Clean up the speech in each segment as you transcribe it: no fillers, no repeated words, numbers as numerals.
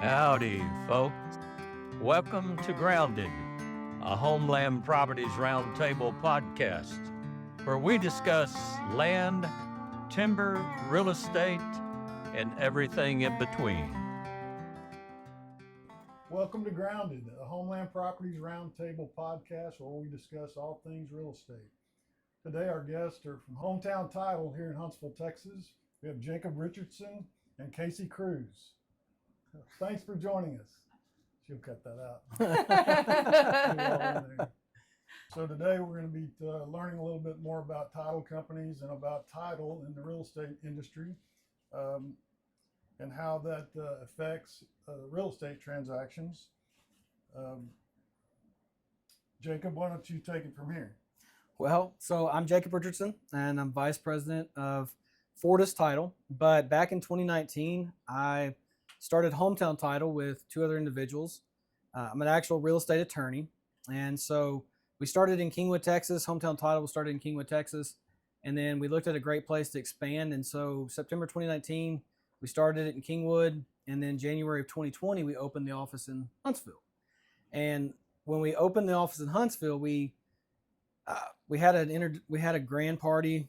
Howdy, folks. Welcome to Grounded, a HomeLand Properties Roundtable Podcast, where we discuss land, timber, real estate, and everything in between. Welcome to Grounded, a HomeLand Properties Roundtable Podcast, where we discuss all things real estate. Today, our guests are from Hometown Title here in Huntsville, Texas. We have Jacob Richardson and Casey Cruz. Thanks for joining us. She'll cut that out. So today we're going to be learning a little bit more about title companies and about title in the real estate industry, and how that affects real estate transactions. Jacob, why don't you take it from here? Well, so I'm Jacob Richardson, and I'm Vice President of Fortis Title. But back in 2019, I started Hometown Title with two other individuals. I'm an actual real estate attorney. And so we started in Kingwood, Texas. Hometown Title was started in Kingwood, Texas. And then we looked at a great place to expand. And so September 2019, we started it in Kingwood. And then January of 2020, we opened the office in Huntsville. And when we opened the office in Huntsville, we had a grand party,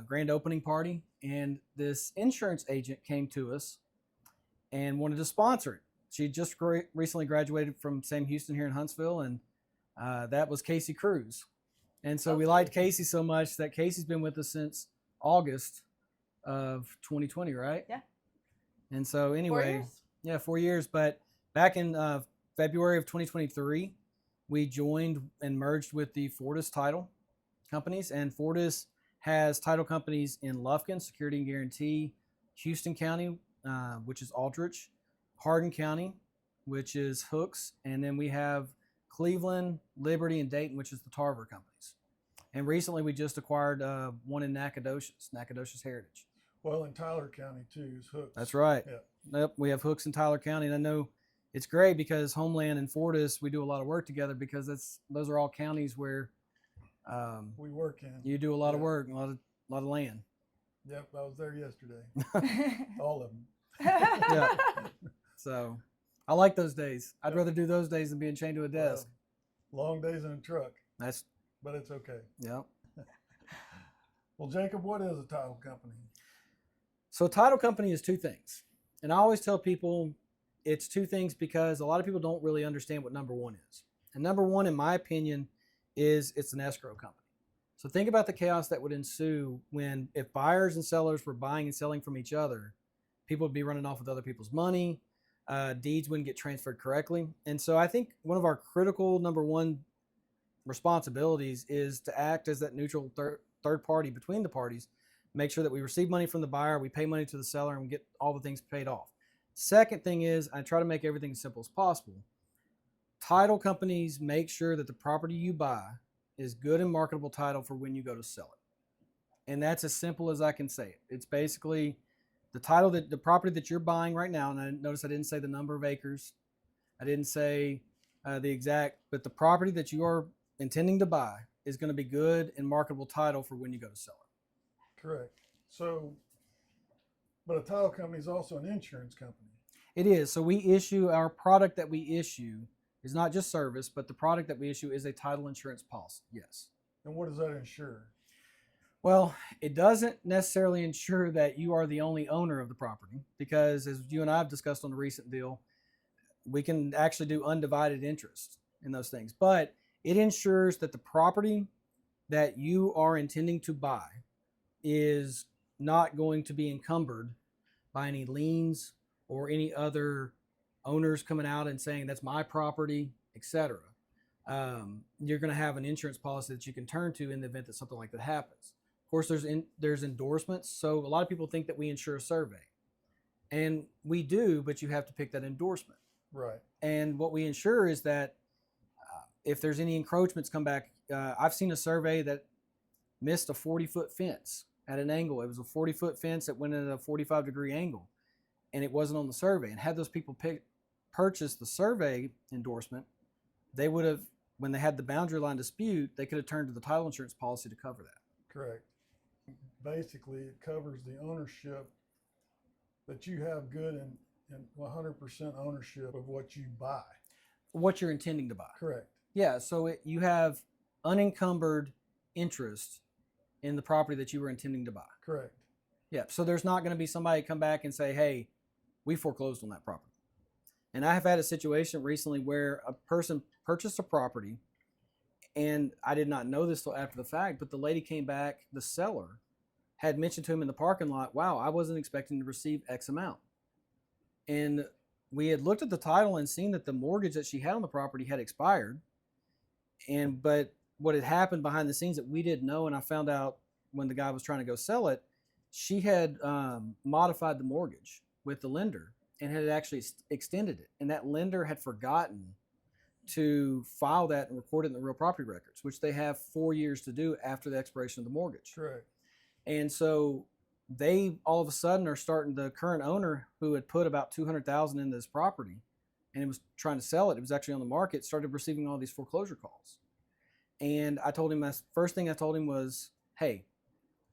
grand opening party. And this insurance agent came to us and wanted to sponsor it. She just recently graduated from Sam Houston here in Huntsville, and that was Casey Cruz. And so we liked Casey so much that Casey's been with us since August of 2020, right? Yeah. And so anyway, 4 years. 4 years. But back in February of 2023, we joined and merged with the Fortis Title companies, and Fortis has title companies in Lufkin, Security and Guarantee, Houston County, which is Aldrich, Hardin County, which is Hooks, and then we have Cleveland, Liberty, and Dayton, which is the Tarver companies. And recently we just acquired one in Nacogdoches Heritage. Well, in Tyler County too is Hooks. That's right. Yeah. Yep, we have Hooks in Tyler County, and I know it's great because HomeLand and Fortis, we do a lot of work together because those are all counties where We work in. you do a lot of work, a lot of land. Yep, I was there yesterday. All of them. Yeah. So I like those days. I'd rather do those days than being chained to a desk. Well, long days in a truck, That's but it's okay. yeah. Well, Jacob, what is a title company? So a title company is two things. And I always tell people it's two things because a lot of people don't really understand what number one is. And number one, in my opinion, is it's an escrow company. So think about the chaos that would ensue if buyers and sellers were buying and selling from each other, people would be running off with other people's money, deeds wouldn't get transferred correctly. And so I think one of our critical number one responsibilities is to act as that neutral third party between the parties, make sure that we receive money from the buyer, we pay money to the seller, and we get all the things paid off. Second thing is I try to make everything as simple as possible. Title companies make sure that the property you buy is good and marketable title for when you go to sell it. And that's as simple as I can say it. It's basically the title that the property that you're buying right now, and I notice I didn't say the number of acres. I didn't say the exact, but the property that you are intending to buy is going to be good and marketable title for when you go to sell it. Correct. So, but a title company is also an insurance company. It is. So we issue, our product that we issue is not just service, but the product that we issue is a title insurance policy. Yes. And what does that insure? Well, it doesn't necessarily ensure that you are the only owner of the property because, as you and I have discussed on the recent deal, we can actually do undivided interest in those things. But it ensures that the property that you are intending to buy is not going to be encumbered by any liens or any other owners coming out and saying that's my property, etc. You're going to have an insurance policy that you can turn to in the event that something like that happens. Of course, there's endorsements. So a lot of people think that we insure a survey. And we do, but you have to pick that endorsement. Right. And what we insure is that if there's any encroachments come back, I've seen a survey that missed a 40-foot fence at an angle. It was a 40-foot fence that went at a 45-degree angle, and it wasn't on the survey. And had those people purchased the survey endorsement, they would have, when they had the boundary line dispute, they could have turned to the title insurance policy to cover that. Correct. Basically, it covers the ownership that you have good and and 100% ownership of what you buy. What you're intending to buy. Correct. Yeah, so you have unencumbered interest in the property that you were intending to buy. Correct. Yeah, so there's not going to be somebody come back and say, hey, we foreclosed on that property. And I have had a situation recently where a person purchased a property, and I did not know this till after the fact, but the lady came back, the seller had mentioned to him in the parking lot, wow, I wasn't expecting to receive X amount. And we had looked at the title and seen that the mortgage that she had on the property had expired. But what had happened behind the scenes that we didn't know, and I found out when the guy was trying to go sell it, she had modified the mortgage with the lender and had actually extended it. And that lender had forgotten to file that and record it in the real property records, which they have 4 years to do after the expiration of the mortgage. Correct. And so they all of a sudden are starting, the current owner who had put about $200,000 into this property and it was trying to sell it, it was actually on the market, started receiving all these foreclosure calls. And I told him, first thing I told him was, hey,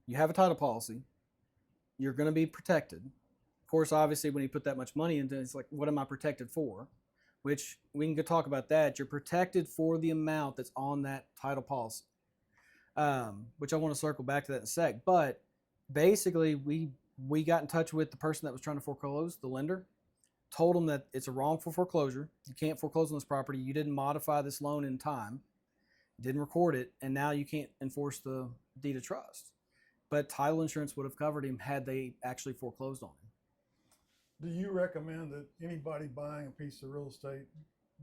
you have a title policy. You're going to be protected. Of course, obviously, when you put that much money into it, it's like, what am I protected for? Which we can go talk about that. You're protected for the amount that's on that title policy, which I want to circle back to that in a sec. But basically, we got in touch with the person that was trying to foreclose, the lender, told them that it's a wrongful foreclosure. You can't foreclose on this property. You didn't modify this loan in time, didn't record it, and now you can't enforce the deed of trust. But title insurance would have covered him had they actually foreclosed on him. Do you recommend that anybody buying a piece of real estate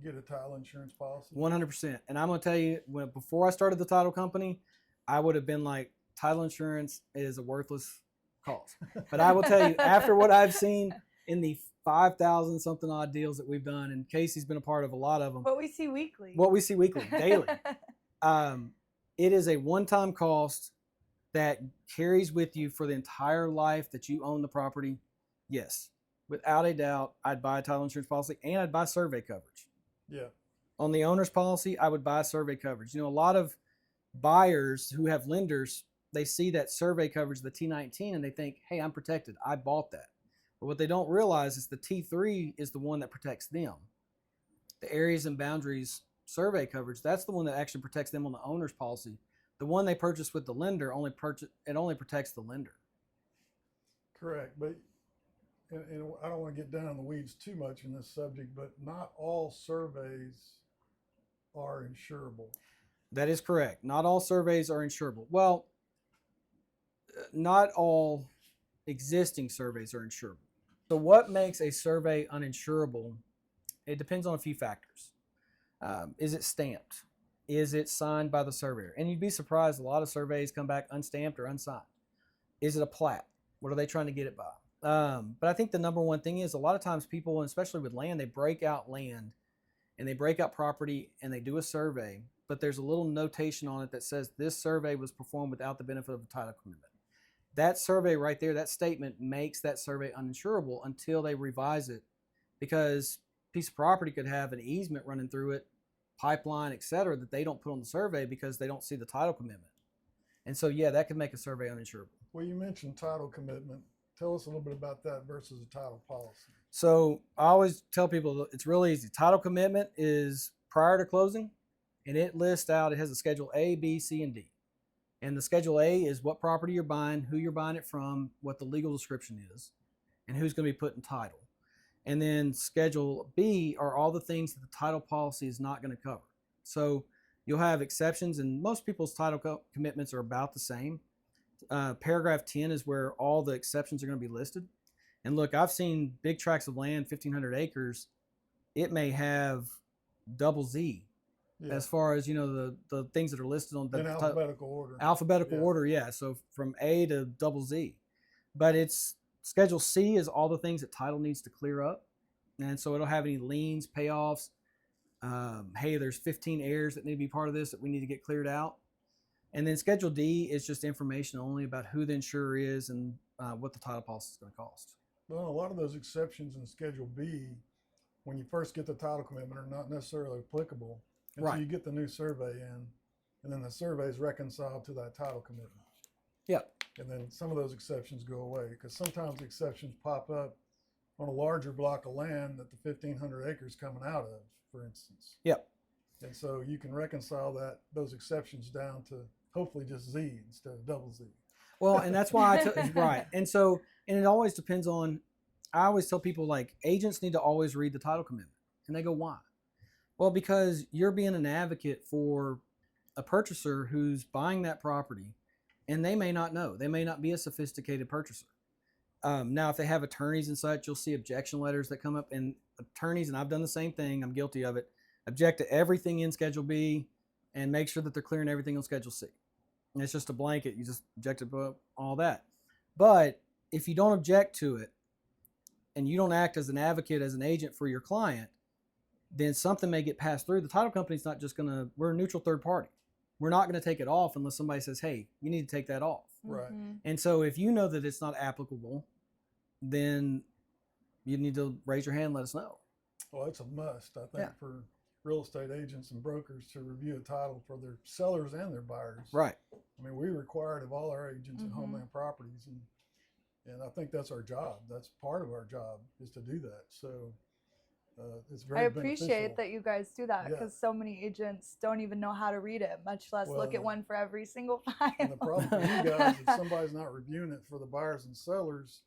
get a title insurance policy? 100%. And I'm going to tell you, before I started the title company, I would have been like, title insurance is a worthless cause. But I will tell you, after what I've seen in the 5,000 something odd deals that we've done, and Casey's been a part of a lot of them. What we see weekly, daily. It is a one-time cost that carries with you for the entire life that you own the property. Yes, without a doubt, I'd buy a title insurance policy and I'd buy survey coverage. Yeah. On the owner's policy, I would buy survey coverage. You know, a lot of buyers who have lenders, they see that survey coverage, the T19, and they think, hey, I'm protected. I bought that. But what they don't realize is the T3 is the one that protects them. The areas and boundaries survey coverage, that's the one that actually protects them on the owner's policy. The one they purchase with the lender only protects the lender. Correct. But and I don't want to get down in the weeds too much in this subject, but not all surveys are insurable. That is correct. Not all surveys are insurable. Well, not all existing surveys are insurable. So what makes a survey uninsurable? It depends on a few factors. Is it stamped? Is it signed by the surveyor? And you'd be surprised, a lot of surveys come back unstamped or unsigned. Is it a plat? What are they trying to get it by? But I think the number one thing is a lot of times people, and especially with land, they break out land and they break out property and they do a survey, but there's a little notation on it that says this survey was performed without the benefit of a title commitment. That survey right there, that statement makes that survey uninsurable until they revise it, because a piece of property could have an easement running through it, pipeline, etc., that they don't put on the survey because they don't see the title commitment. And so, yeah, that could make a survey uninsurable. Well, you mentioned title commitment. Tell us a little bit about that versus a title policy. So I always tell people it's really easy. Title commitment is prior to closing, and it lists out, it has a schedule A, B, C, and D. And the schedule A is what property you're buying, who you're buying it from, what the legal description is, and who's going to be put in title. And then schedule B are all the things that the title policy is not going to cover. So you'll have exceptions, and most people's title commitments are about the same. Paragraph 10 is where all the exceptions are going to be listed. And look, I've seen big tracts of land, 1,500 acres. It may have double Z as far as, you know, the things that are listed on the in alphabetical order. Alphabetical order, yeah. So from A to double Z. But it's Schedule C is all the things that title needs to clear up. And so it'll have any liens, payoffs. Hey, there's 15 heirs that need to be part of this that we need to get cleared out. And then Schedule D is just information only about who the insurer is and what the title policy is going to cost. Well, a lot of those exceptions in Schedule B, when you first get the title commitment, are not necessarily applicable until you get the new survey in, and then the survey is reconciled to that title commitment. Yeah. And then some of those exceptions go away, because sometimes exceptions pop up on a larger block of land that the 1,500 acres coming out of, for instance. Yep. And so you can reconcile those exceptions down to hopefully just Z instead of double Z. Well, and that's why right. And so, and it always depends on, I always tell people, like, agents need to always read the title commitment. And they go, why? Well, because you're being an advocate for a purchaser who's buying that property, and they may not know. They may not be a sophisticated purchaser. Now, if they have attorneys and such, you'll see objection letters that come up, and attorneys, and I've done the same thing, I'm guilty of it, object to everything in Schedule B and make sure that they're clearing everything on Schedule C. And it's just a blanket. You just object to all that. But if you don't object to it and you don't act as an advocate, as an agent for your client, then something may get passed through. The title company's not just going to, we're a neutral third party. We're not going to take it off unless somebody says, hey, you need to take that off. Right. And so if you know that it's not applicable, then you need to raise your hand and let us know. Well, it's a must, I think, for real estate agents and brokers to review a title for their sellers and their buyers. Right. I mean, we require it of all our agents at HomeLand Properties, and I think that's our job. That's part of our job, is to do that. So it's very I appreciate beneficial. that you guys do that, because so many agents don't even know how to read it, much less look at one for every single file. And the problem for you guys, if somebody's not reviewing it for the buyers and sellers,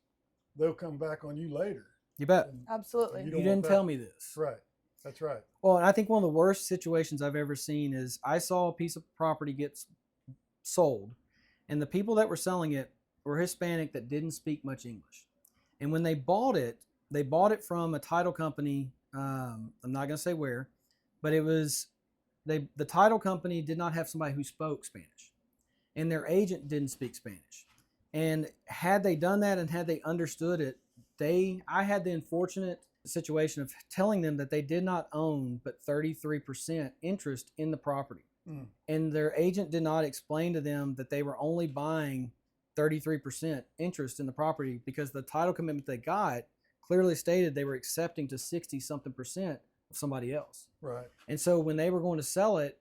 they'll come back on you later. You bet. Absolutely. You didn't tell me this. Right. That's right. Well, and I think one of the worst situations I've ever seen is I saw a piece of property get sold, and the people that were selling it were Hispanic that didn't speak much English. And when they bought it from a title company. I'm not going to say where, but it was the title company did not have somebody who spoke Spanish, and their agent didn't speak Spanish. And had they done that and had they understood it, I had the unfortunate situation of telling them that they did not own but 33% interest in the property. And their agent did not explain to them that they were only buying 33% interest in the property, because the title commitment they got clearly stated they were accepting to 60-something% of somebody else. Right. And so when they were going to sell it,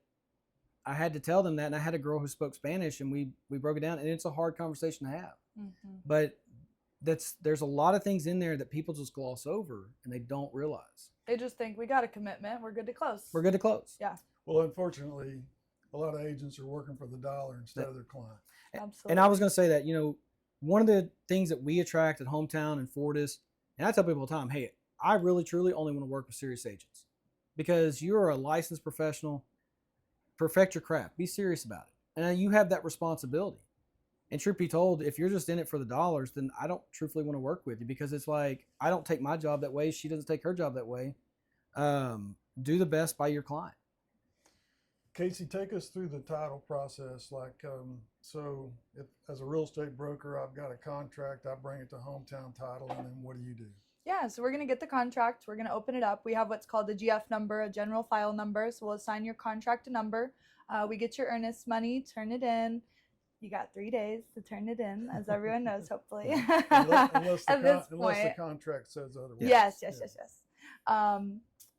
I had to tell them that, and I had a girl who spoke Spanish, and we broke it down, and it's a hard conversation to have. But there's a lot of things in there that people just gloss over and they don't realize. They just think, we got a commitment, we're good to close. We're good to close. Yeah. Well, unfortunately, a lot of agents are working for the dollar instead of their client. Absolutely. And I was going to say that, one of the things that we attract at Hometown and Fortis, and I tell people all the time, hey, I really, truly only want to work with serious agents, because you're a licensed professional. Perfect your craft. Be serious about it. And you have that responsibility. And truth be told, if you're just in it for the dollars, then I don't truthfully want to work with you, because it's like, I don't take my job that way. She doesn't take her job that way. Do the best by your client. Casey, take us through the title process. So if, as a real estate broker, I've got a contract, I bring it to Hometown Title, and then what do you do? Yeah, so we're going to get the contract. We're going to open it up. We have what's called a GF number, a general file number. So we'll assign your contract a number. We get your earnest money, turn it in. You got 3 days to turn it in, as everyone knows, hopefully. unless At this point. the contract says otherwise. Yes.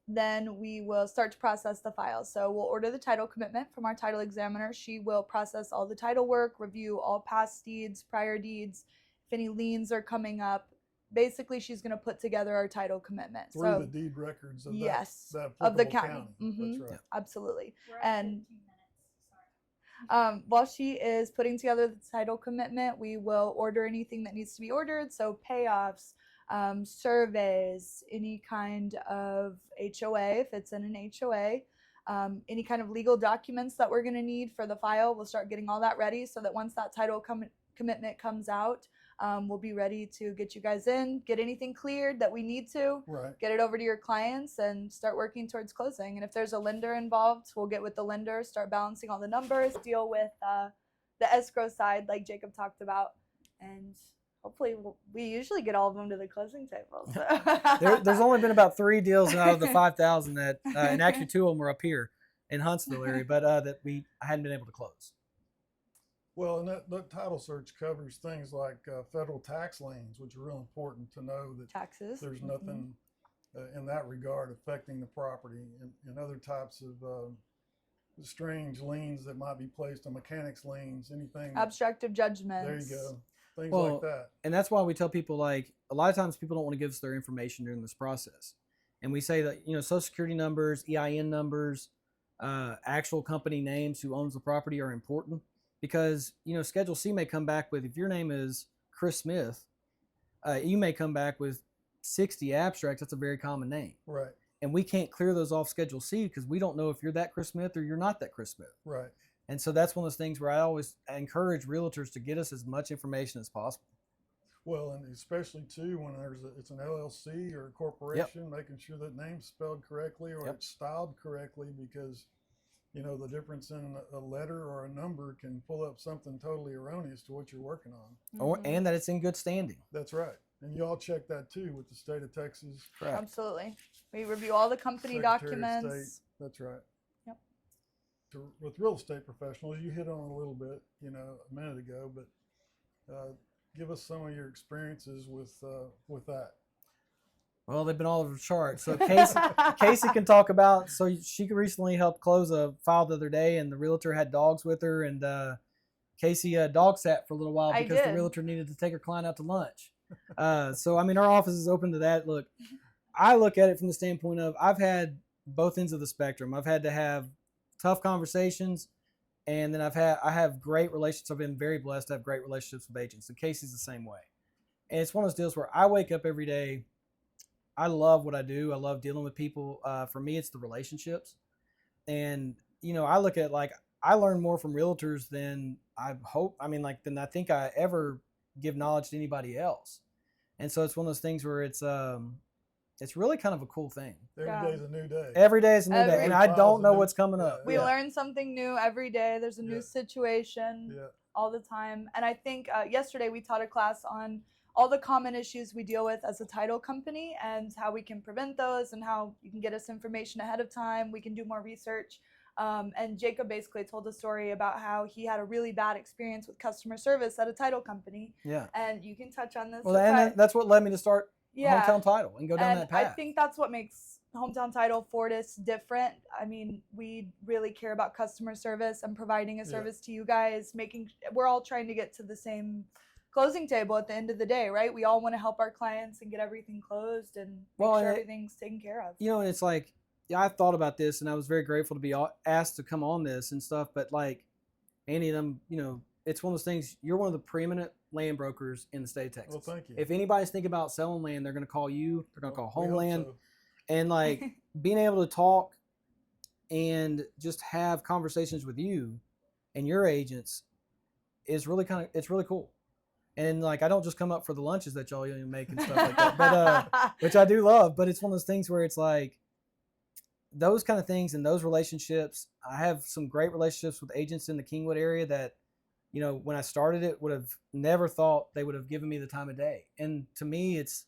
Then we will start to process the file. So we'll order the title commitment from our title examiner. She will process all the title work, review all past deeds, prior deeds, if any liens are coming up. Basically, she's going to put together our title commitment. Through the deed records of that of the county. county. That's right. Absolutely. We're at And 15 minutes. Sorry. while she is putting together the title commitment, we will order anything that needs to be ordered. So payoffs, surveys, any kind of HOA, if it's in an HOA, any kind of legal documents that we're going to need for the file. We'll start getting all that ready so that once that title commitment comes out, we'll be ready to get you guys in, get anything cleared that we need to, get it over to your clients, and start working towards closing. And if there's a lender involved, we'll get with the lender, start balancing all the numbers, deal with the escrow side like Jacob talked about, and hopefully we usually get all of them to the closing table. So. There's only been about 3 deals out of the 5,000 that, and actually 2 of them were up here in Huntsville area, but that I hadn't been able to close. Well, and that title search covers things like federal tax liens, which are real important to know that Taxes. there's nothing in that regard affecting the property, and other types of strange liens that might be placed on mechanics liens, anything. Abstractive judgments. There you go. things like that. And that's why we tell people, like, a lot of times people don't want to give us their information during this process. And we say that, Social Security numbers, EIN numbers, actual company names, who owns the property, are important because, Schedule C may come back with, if your name is Chris Smith, you may come back with 60 abstracts. That's a very common name. Right. And we can't clear those off Schedule C because we don't know if you're that Chris Smith or you're not that Chris Smith. Right. And so that's one of those things where I always encourage realtors to get us as much information as possible. Well, and especially too when it's an LLC or a corporation, making sure that name's spelled correctly or it's styled correctly, because the difference in a letter or a number can pull up something totally erroneous to what you're working on. And that it's in good standing. That's right. And you all check that too with the state of Texas. Correct. Absolutely. We review all the company Secretary of documents. State. That's right. Yep. With real estate professionals, you hit on it a little bit, a minute ago, but give us some of your experiences with that. Well, they've been all over the chart. So Casey can talk about. So she recently helped close a file the other day, and the realtor had dogs with her, and Casey dog sat for a little while because the realtor needed to take her client out to lunch. So our office is open to that. Look, I look at it from the standpoint of, I've had both ends of the spectrum. I've had to have tough conversations, and then I have great relationships. I've been very blessed to have great relationships with agents. And Casey's the same way. And it's one of those deals where I wake up every day. I love what I do. I love dealing with people. For me, it's the relationships. And, I look at, like, I learn more from realtors than than I think I ever give knowledge to anybody else. And so it's one of those things where it's really kind of a cool thing. Every day's a new day. Every day is a new day. And I don't know what's coming up. We learn something new every day. There's a new situation all the time. And I think yesterday we taught a class on all the common issues we deal with as a title company and how we can prevent those and how you can get us information ahead of time. We can do more research. And Jacob basically told a story about how he had a really bad experience with customer service at a title company. Yeah. And you can touch on this. Well, and that's what led me to start Hometown Title and go down that path. I think that's what makes Hometown Title Fortis different. I mean, we really care about customer service and providing a service to you guys, we're all trying to get to the same closing table at the end of the day, right? We all want to help our clients and get everything closed and make sure everything's taken care of. And it's like, I thought about this, and I was very grateful to be asked to come on this and stuff. But like, Andy and them, it's one of those things. You're one of the preeminent land brokers in the state of Texas. Well, thank you. If anybody's thinking about selling land, they're going to call you. They're going to call HomeLand, and like being able to talk and just have conversations with you and your agents is really it's really cool. And like, I don't just come up for the lunches that y'all make and stuff like that, but which I do love. But it's one of those things where it's like those kind of things and those relationships. I have some great relationships with agents in the Kingwood area that, when I started it, would have never thought they would have given me the time of day. And to me, it's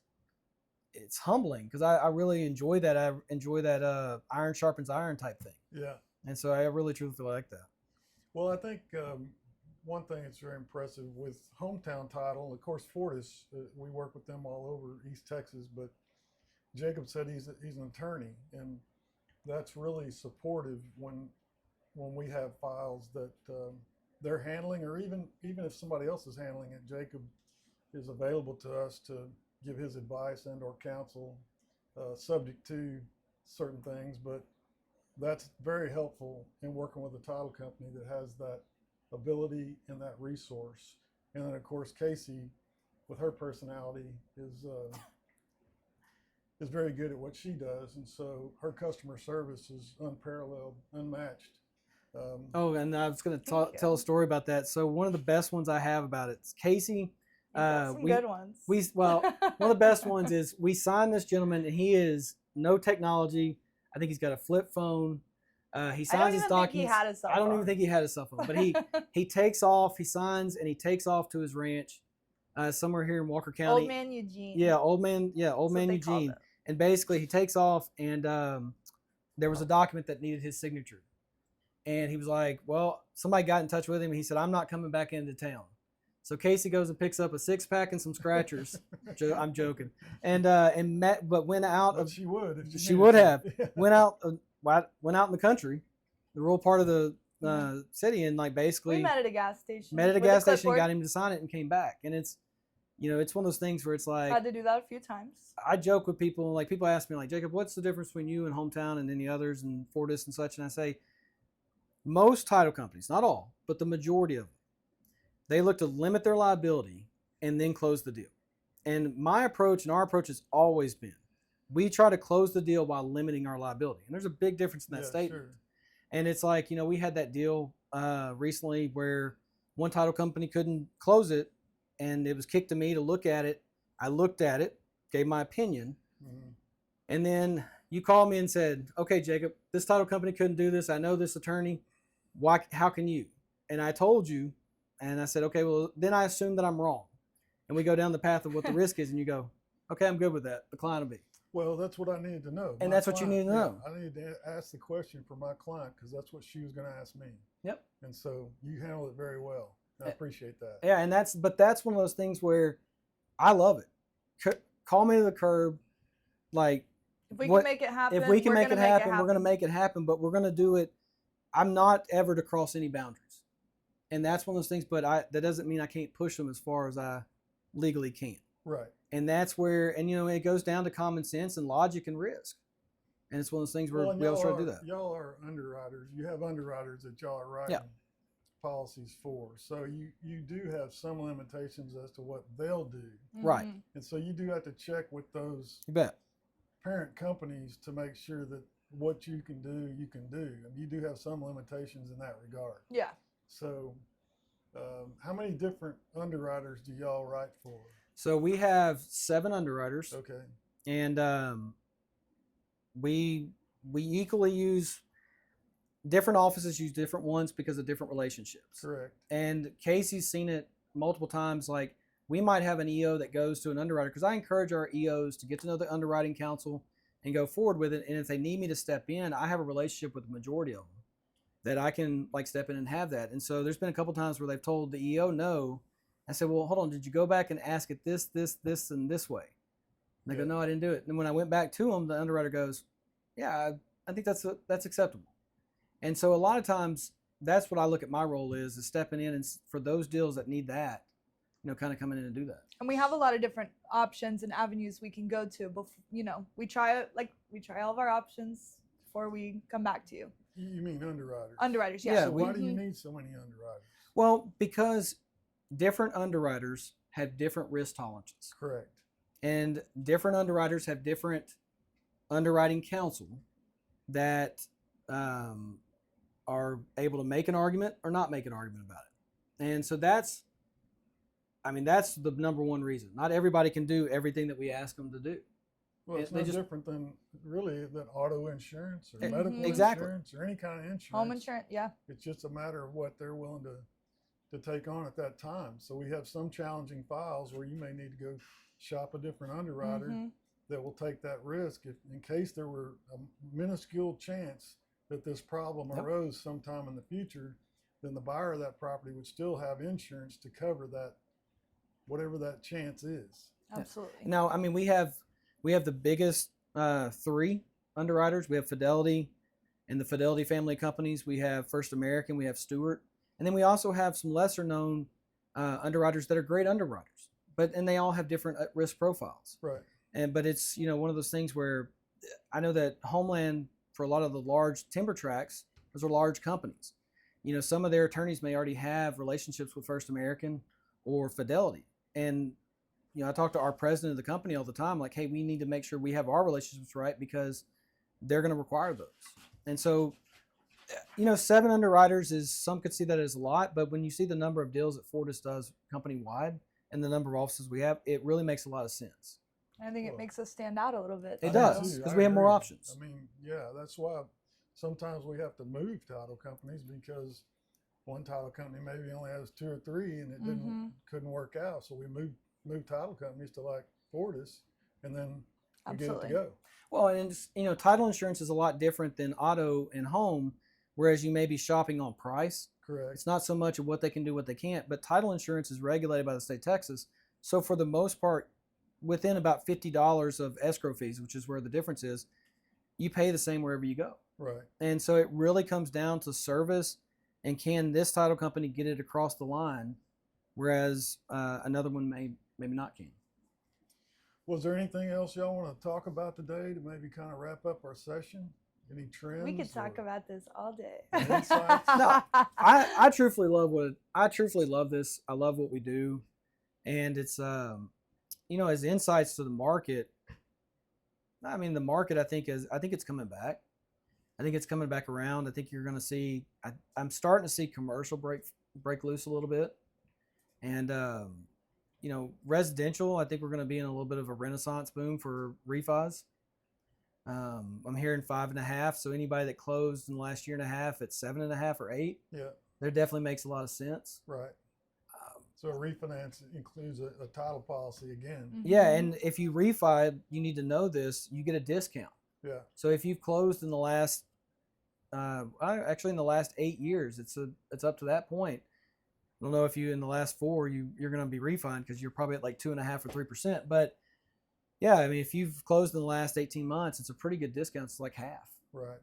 humbling because I really enjoy that. I enjoy that iron sharpens iron type thing. Yeah. And so I really truly feel like that. Well, I think one thing that's very impressive with Hometown Title, of course, Fortis, we work with them all over East Texas, but Jacob said he's an attorney, and that's really supportive when we have files that they're handling, or even if somebody else is handling it, Jacob is available to us to give his advice and or counsel subject to certain things. But that's very helpful in working with a title company that has that ability and that resource. And then of course Casey, with her personality, is very good at what she does, and so her customer service is unparalleled, unmatched. And I was going to tell a story about that. So one of the best ones I have about it's Casey. Some good ones. One of the best ones is we signed this gentleman, and he is no technology. I think he's got a flip phone. He signs his documents. I don't even think he had a cell phone, but he takes off. He signs and he takes off to his ranch, somewhere here in Walker County. Old Man Eugene. Yeah, Old Man Eugene. And basically, he takes off, and there was a document that needed his signature. And he was like, well, somebody got in touch with him, and he said, I'm not coming back into town. So Casey goes and picks up a 6-pack and some scratchers. I'm joking. But went out. But she would. She would have. Went out in the country, the rural part of the city, and like basically We met at a gas station. met at a with gas station, clipboard. got him to sign it, and came back. And it's, it's one of those things where it's like, Had to do that a few times. I joke with people, like people ask me like, Jacob, what's the difference between you and Hometown and any others and Fortis and such? And I say, most title companies, not all, but the majority of them, they look to limit their liability and then close the deal. And my approach and our approach has always been, we try to close the deal while limiting our liability. And there's a big difference in that statement. Sure. And it's like, we had that deal recently where one title company couldn't close it, and it was kicked to me to look at it. I looked at it, gave my opinion, and then you called me and said, okay, Jacob, this title company couldn't do this. I know this attorney. Why? How can you? And I told you, and I said, okay, well, then I assume that I'm wrong. And we go down the path of what the risk is, and you go, okay, I'm good with that. The client will be. Well, that's what I needed to know. And My that's what you client, need to know. I needed to ask the question for my client because that's what she was going to ask me. Yep. And so you handled it very well. I appreciate that. Yeah, and that's one of those things where I love it. Call me to the curb, like, If we can make it happen, if we can we're make it gonna happen, we're going to make it happen, but we're going to do it. I'm not ever to cross any boundaries. And that's one of those things, but that doesn't mean I can't push them as far as I legally can. Right. And that's where, and it goes down to common sense and logic and risk. And it's one of those things where Well, and we always try to y'all do that. Y'all are underwriters. You have underwriters that y'all are writing policies for. So you do have some limitations as to what they'll do. Right. And so you do have to check with those You bet. parent companies to make sure that what you can do, you can do. And you do have some limitations in that regard. Yeah. So, how many different underwriters do y'all write for? So we have 7 underwriters. Okay. And we equally use different offices, use different ones because of different relationships. Correct. And Casey's seen it multiple times. Like, we might have an EO that goes to an underwriter, because I encourage our EOs to get to know the underwriting counsel and go forward with it. And if they need me to step in, I have a relationship with the majority of them that I can like step in and have that. And so there's been a couple times where they've told the EO no. I said, well, hold on, did you go back and ask it this, and this way? And they go, no, I didn't do it. And when I went back to them, the underwriter goes, yeah, I think that's acceptable. And so a lot of times that's what I look at my role is stepping in and for those deals that need that, kind of coming in and do that. And we have a lot of different options and avenues we can go to. We try all of our options before we come back to you. You mean underwriters? Underwriters, yeah. Yeah, So why do you need so many underwriters? Well, because different underwriters have different risk tolerances. Correct. And different underwriters have different underwriting counsel that are able to make an argument or not make an argument about it. And so that's the number one reason. Not everybody can do everything that we ask them to do. Well, it's no different than auto insurance or medical insurance or any kind of insurance. Home insurance, yeah. It's just a matter of what they're willing to take on at that time. So we have some challenging files where you may need to go shop a different underwriter that will take that risk in case there were a minuscule chance that this problem arose sometime in the future. Then the buyer of that property would still have insurance to cover that, whatever that chance is. Absolutely. Now, we have the biggest 3 underwriters. We have Fidelity and the Fidelity family companies. We have First American. We have Stewart. And then we also have some lesser known underwriters that are great underwriters. And they all have different risk profiles. Right. But it's, one of those things where I know that HomeLand, for a lot of the large timber tracts, those are large companies. Some of their attorneys may already have relationships with First American or Fidelity. And I talk to our president of the company all the time, like, hey, we need to make sure we have our relationships right because they're going to require those. And so, 7 underwriters some could see that as a lot, but when you see the number of deals that Fortis does company-wide and the number of offices we have, it really makes a lot of sense. I think it makes us stand out a little bit. It does, because we have more options. That's why sometimes we have to move title companies because one title company maybe only has 2 or 3 and it couldn't work out. So we move title companies to like Fortis, and then we get it to go. Well, and title insurance is a lot different than auto and home, whereas you may be shopping on price. Correct. It's not so much of what they can do, what they can't, but title insurance is regulated by the state of Texas. So for the most part, within about $50 of escrow fees, which is where the difference is, you pay the same wherever you go. Right. And so it really comes down to service and can this title company get it across the line, whereas another one maybe not can. Was there anything else y'all want to talk about today to maybe kind of wrap up our session? Any trends? We could talk about this all day. Insights? No, I truthfully love this. I love what we do, and it's as insights to the market. I mean, the market I think it's coming back. I think it's coming back around. I think you're going to see. I'm starting to see commercial break loose a little bit, and residential. I think we're going to be in a little bit of a renaissance boom for refis. I'm hearing 5.5. So anybody that closed in the last year and a half at 7.5 or 8, Yeah, that definitely makes a lot of sense. right. So a refinance includes a title policy again. Yeah, and if you refi, you need to know this. You get a discount. Yeah, So if you've closed in the last, actually in the last 8 years, it's up to that point. I don't know if you in the last 4 you're going to be refined because you're probably at like 2.5 or 3%. But yeah, I mean, if you've closed in the last 18 months, it's a pretty good discount. It's like half. right.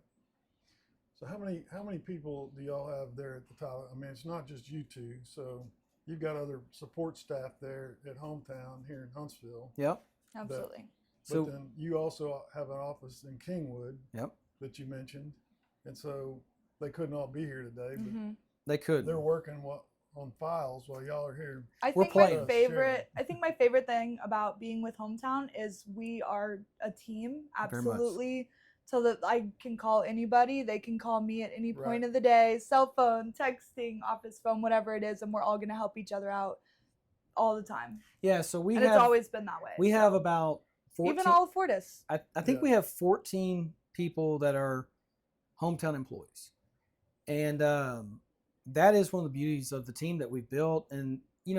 So how many people do y'all have there at the title? I mean, it's not just you two. So you've got other support staff there at Hometown here in Huntsville. Yep. Absolutely. But So then you also have an office in Kingwood. Yep. That you mentioned, and so they couldn't all be here today, but they could. they're working on files while y'all are here. I We're think playing. my favorite thing about being with Hometown is we are a team. Very much. Absolutely. So that I can call anybody. They can call me at any Right. point of the day, cell phone, texting, office phone, whatever it is, and we're all going to help each other out all the time. Yeah. So we And have it's always been that way. we so. have about 14. Even all of Fortis. I think Yeah. we have 14 people that are Hometown employees. And that is one of the beauties of the team that we've built. And, you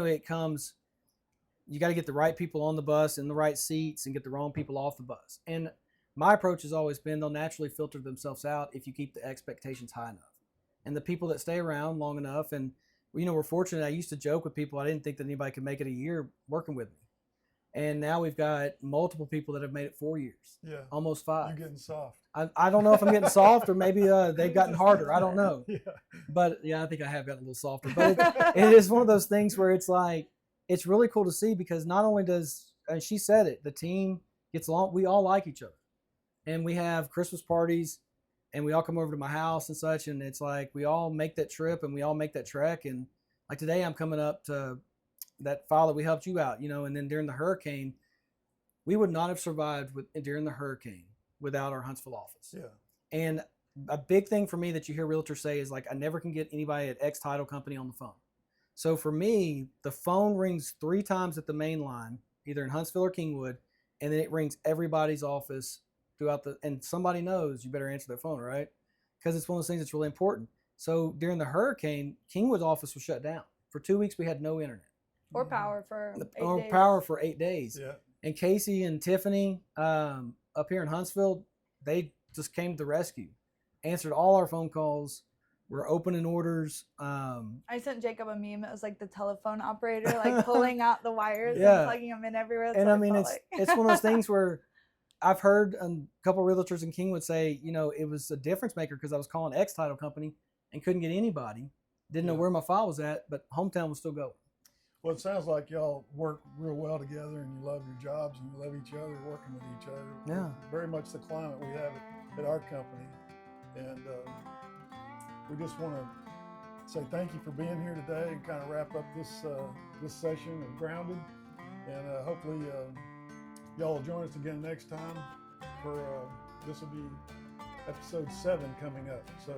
got to get the right people on the bus in the right seats and get the wrong people off the bus. And my approach has always been they'll naturally filter themselves out if you keep the expectations high enough. And the people that stay around long enough, and, we're fortunate. I used to joke with people, I didn't think that anybody could make it a year working with me. And now we've got multiple people that have made it 4 years, Yeah, almost 5. you're getting soft. I don't know if I'm getting soft or maybe they've gotten harder. I don't know. Yeah, But yeah, I think I have gotten a little softer. But it is one of those things where it's like, it's really cool to see because not only and she said it, the team gets along. We all like each other. And we have Christmas parties and we all come over to my house and such. And it's like, we all make that trip and we all make that trek. And like today I'm coming up to that file that we helped you out, and then during the hurricane, we would not have survived during the hurricane without our Huntsville office. yeah, And a big thing for me that you hear realtors say is like, I never can get anybody at X title company on the phone. So for me, the phone rings 3 times at the main line, either in Huntsville or Kingwood, and then it rings everybody's office and somebody knows you better answer their phone, right? Because it's one of those things that's really important. So during the hurricane, Kingwood's office was shut down. For 2 weeks, we had no internet. Or power for 8 Or days. power for 8 days. yeah. And Casey and Tiffany up here in Huntsville, they just came to the rescue, answered all our phone calls. We're opening orders. I sent Jacob a meme. It was like the telephone operator, like pulling out the wires Yeah. and plugging them in everywhere. That's And what I mean, felt it's one of those things where I've heard a couple of realtors in Kingwood say, it was a difference maker because I was calling X title company and couldn't get anybody. Didn't know Yeah. where my file was at, but Hometown was still going. Well, it sounds like y'all work real well together and you love your jobs and you love each other, working with each other. Yeah. Very much the climate we have at our company. And we just want to say thank you for being here today and kind of wrap up this session of Grounded. And hopefully y'all will join us again next time for this will be episode 7 coming up. So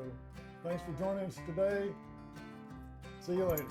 thanks for joining us today. See you later.